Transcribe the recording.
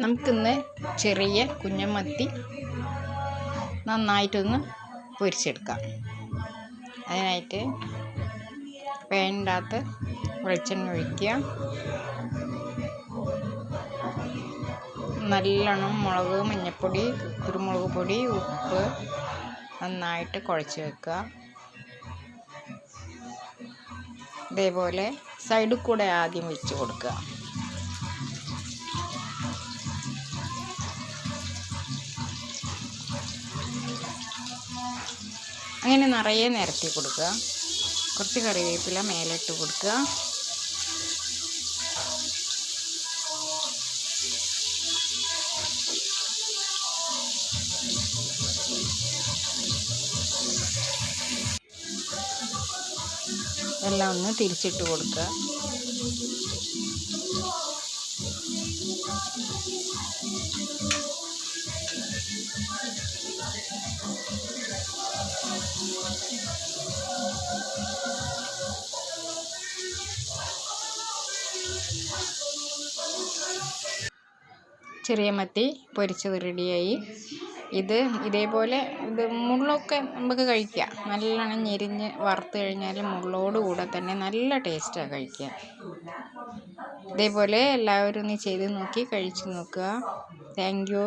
നമുക്കിന്ന് ചെറിയ കുഞ്ഞമത്തി നന്നായിട്ടൊന്ന് പൊരിച്ചെടുക്കാം. അതിനായിട്ട് പാനിൻ്റെ അകത്ത് വെളിച്ചെണ്ണ ഒഴിക്കുക. നല്ലോണം മുളക്, മഞ്ഞൾപ്പൊടി, കുരുമുളക് പൊടി, ഉപ്പ് നന്നായിട്ട് കുഴച്ച് വെക്കുക. ഇതേപോലെ സൈഡിൽ കൂടെ ആദ്യം വെച്ച് കൊടുക്കുക. അങ്ങനെ നിറയെ നിരത്തി കൊടുക്കുക. കുറച്ച് കറിവേപ്പില മേലിട്ട് കൊടുക്കുക. എല്ലാം ഒന്ന് തിരിച്ചിട്ട് കൊടുക്കുക. ചെറിയ മത്തി പൊരിച്ചത് റെഡിയായി. ഇതേപോലെ മുള്ളൊക്കെ നമുക്ക് കഴിക്കാം. നല്ലോണം ഞെരിഞ്ഞ് വറുത്ത് കഴിഞ്ഞാൽ മുള്ളോട് കൂടെ തന്നെ നല്ല ടേസ്റ്റാണ് കഴിക്കാൻ. ഇതേപോലെ എല്ലാവരും ഒന്ന് ചെയ്ത് നോക്കി കഴിച്ച് നോക്കുക. Thank you.